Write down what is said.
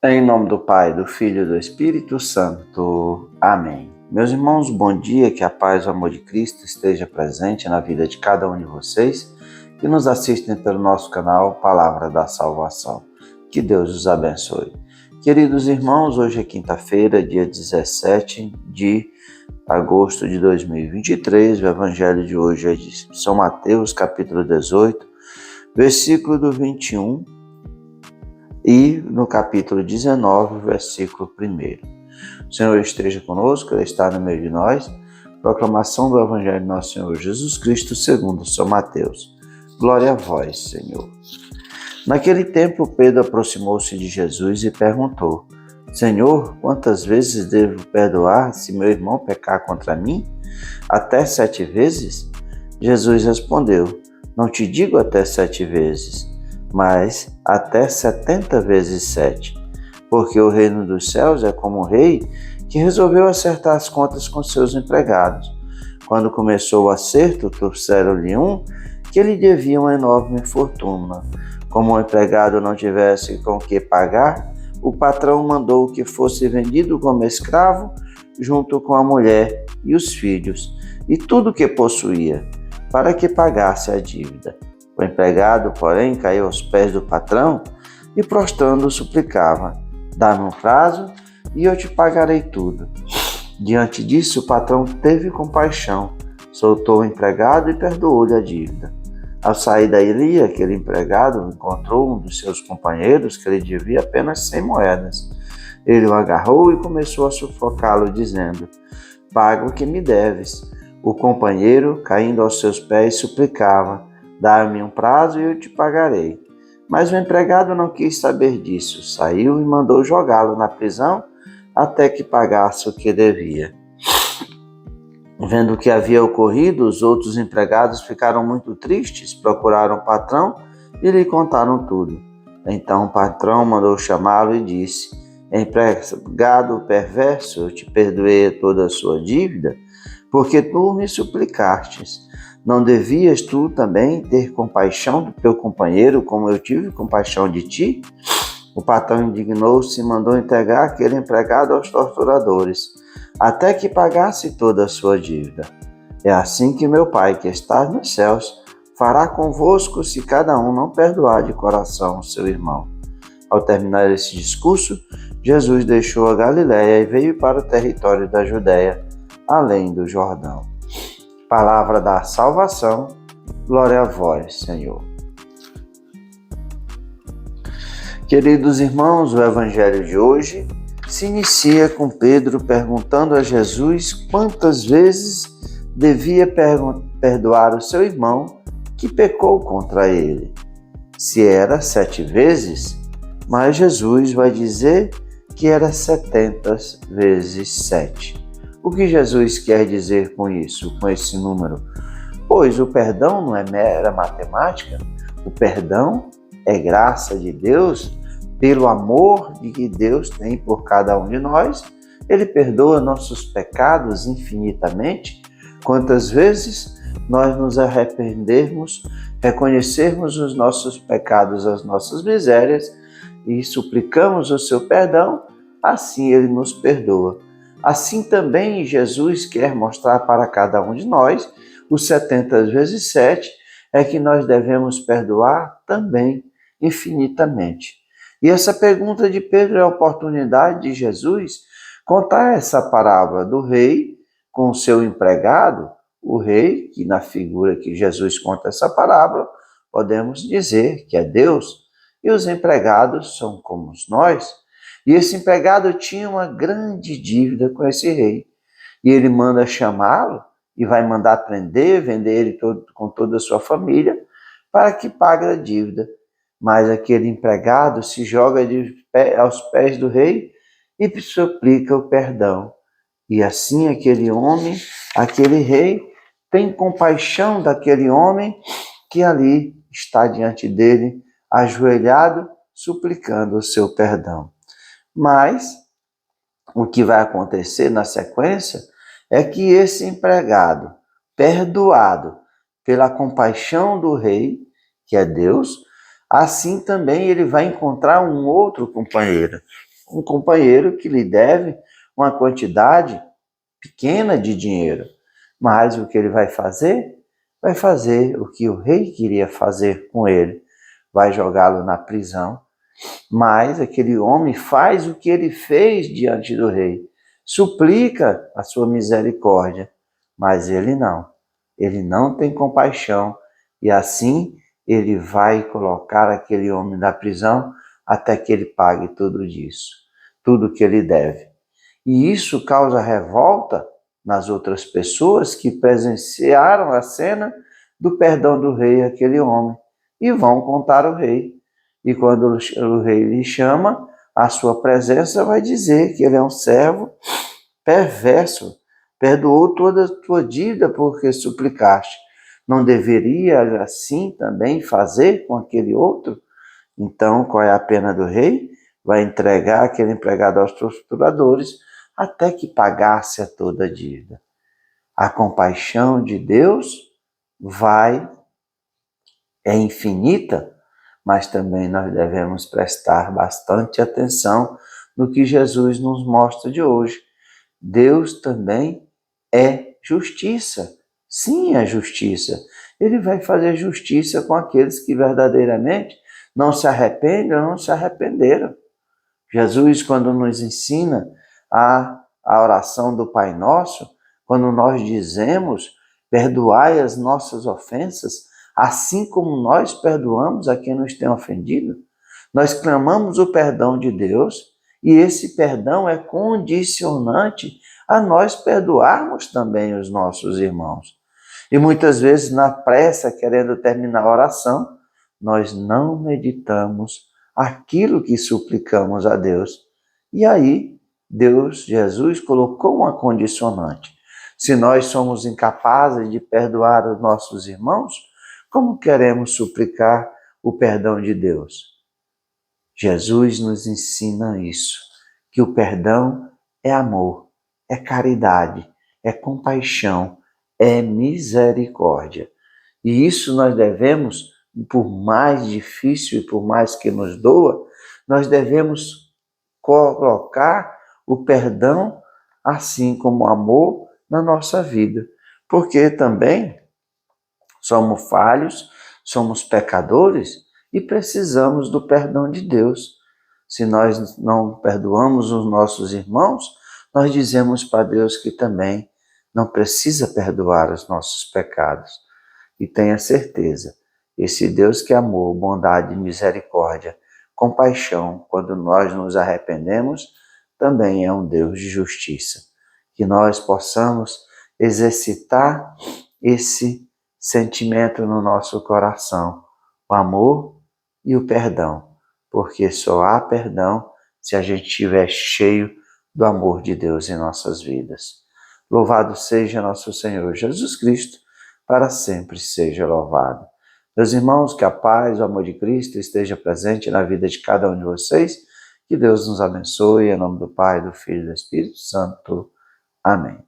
Em nome do Pai, do Filho e do Espírito Santo. Amém. Meus irmãos, bom dia, que a paz e o amor de Cristo esteja presente na vida de cada um de vocês que nos assistem pelo nosso canal Palavra da Salvação. Que Deus os abençoe. Queridos irmãos, hoje é quinta-feira, dia 17 de agosto de 2023. O evangelho de hoje é de São Mateus, capítulo 18, versículo do 21 e no capítulo 19, versículo 1. O Senhor esteja conosco, Ele está no meio de nós. Proclamação do evangelho de nosso Senhor Jesus Cristo segundo São Mateus. Glória a vós, Senhor. Naquele tempo, Pedro aproximou-se de Jesus e perguntou: Senhor, quantas vezes devo perdoar se meu irmão pecar contra mim? Até 7 vezes? Jesus respondeu: Não te digo até 7 vezes, mas até 70 vezes 7. Porque o reino dos céus é como um rei que resolveu acertar as contas com seus empregados. Quando começou o acerto, trouxeram-lhe um que lhe devia uma enorme fortuna. Como o empregado não tivesse com que pagar, o patrão mandou que fosse vendido como escravo, junto com a mulher e os filhos, e tudo o que possuía, para que pagasse a dívida. O empregado, porém, caiu aos pés do patrão e, prostrando, suplicava: Dá-me um prazo e eu te pagarei tudo. Diante disso, o patrão teve compaixão, soltou o empregado e perdoou-lhe a dívida. Ao sair dali, aquele empregado encontrou um dos seus companheiros que lhe devia apenas 100 moedas. Ele o agarrou e começou a sufocá-lo, dizendo: Paga o que me deves. O companheiro, caindo aos seus pés, suplicava: Dá-me um prazo e eu te pagarei. Mas o empregado não quis saber disso. Saiu e mandou jogá-lo na prisão até que pagasse o que devia. Vendo o que havia ocorrido, os outros empregados ficaram muito tristes, procuraram o patrão e lhe contaram tudo. Então o patrão mandou chamá-lo e disse: Empregado perverso, eu te perdoei toda a sua dívida, porque tu me suplicastes. Não devias tu também ter compaixão do teu companheiro, como eu tive compaixão de ti? O patrão indignou-se e mandou entregar aquele empregado aos torturadores, até que pagasse toda a sua dívida. É assim que meu Pai, que está nos céus, fará convosco se cada um não perdoar de coração o seu irmão. Ao terminar esse discurso, Jesus deixou a Galiléia e veio para o território da Judéia, além do Jordão. Palavra da salvação, glória a vós, Senhor. Queridos irmãos, o evangelho de hoje se inicia com Pedro perguntando a Jesus quantas vezes devia perdoar o seu irmão que pecou contra ele. Se era 7 vezes, mas Jesus vai dizer que era 70 vezes 7. O que Jesus quer dizer com isso, com esse número? Pois o perdão não é mera matemática, o perdão é graça de Deus, pelo amor que Deus tem por cada um de nós. Ele perdoa nossos pecados infinitamente. Quantas vezes nós nos arrependermos, reconhecermos os nossos pecados, as nossas misérias e suplicamos o seu perdão, assim Ele nos perdoa. Assim também Jesus quer mostrar para cada um de nós, os 70 vezes 7, é que nós devemos perdoar também infinitamente. E essa pergunta de Pedro é a oportunidade de Jesus contar essa parábola do rei com o seu empregado, o rei, que na figura que Jesus conta essa parábola, podemos dizer que é Deus, e os empregados são como nós. E esse empregado tinha uma grande dívida com esse rei. E ele manda chamá-lo e vai mandar prender, vender ele com toda a sua família para que pague a dívida. Mas aquele empregado se joga aos pés do rei e suplica o perdão. E assim aquele homem, aquele rei, tem compaixão daquele homem que ali está diante dele, ajoelhado, suplicando o seu perdão. Mas o que vai acontecer na sequência é que esse empregado, perdoado pela compaixão do rei, que é Deus, assim também ele vai encontrar um outro companheiro, um companheiro que lhe deve uma quantidade pequena de dinheiro. Mas o que ele vai fazer? Vai fazer o que o rei queria fazer com ele. Vai jogá-lo na prisão. Mas aquele homem faz o que ele fez diante do rei. Suplica a sua misericórdia. Mas ele não. Ele não tem compaixão. E assim ele vai colocar aquele homem na prisão até que ele pague tudo isso. Tudo que ele deve. E isso causa revolta nas outras pessoas que presenciaram a cena do perdão do rei àquele homem. E vão contar ao rei. E quando o rei lhe chama, a sua presença vai dizer que ele é um servo perverso. Perdoou toda a tua dívida porque suplicaste. Não deveria assim também fazer com aquele outro? Então, qual é a pena do rei? Vai entregar aquele empregado aos torturadores até que pagasse a toda a dívida. A compaixão de Deus é infinita, mas também nós devemos prestar bastante atenção no que Jesus nos mostra de hoje. Deus também é justiça. Sim, é justiça. Ele vai fazer justiça com aqueles que verdadeiramente não se arrependem ou não se arrependeram. Jesus, quando nos ensina a oração do Pai Nosso, quando nós dizemos, perdoai as nossas ofensas, assim como nós perdoamos a quem nos tem ofendido, nós clamamos o perdão de Deus e esse perdão é condicionante a nós perdoarmos também os nossos irmãos. E muitas vezes, na pressa, querendo terminar a oração, nós não meditamos aquilo que suplicamos a Deus. E aí, Jesus, colocou uma condicionante. Se nós somos incapazes de perdoar os nossos irmãos, como queremos suplicar o perdão de Deus? Jesus nos ensina isso, que o perdão é amor, é caridade, é compaixão, é misericórdia. E isso nós devemos, por mais difícil e por mais que nos doa, nós devemos colocar o perdão, assim como o amor, na nossa vida. Porque também somos falhos, somos pecadores e precisamos do perdão de Deus. Se nós não perdoamos os nossos irmãos, nós dizemos para Deus que também não precisa perdoar os nossos pecados. E tenha certeza, esse Deus que é amor, bondade, misericórdia, compaixão, quando nós nos arrependemos, também é um Deus de justiça. Que nós possamos exercitar esse sentimento no nosso coração, o amor e o perdão, porque só há perdão se a gente estiver cheio do amor de Deus em nossas vidas. Louvado seja nosso Senhor Jesus Cristo, para sempre seja louvado. Meus irmãos, que a paz, o amor de Cristo esteja presente na vida de cada um de vocês. Que Deus nos abençoe, em nome do Pai, do Filho e do Espírito Santo. Amém.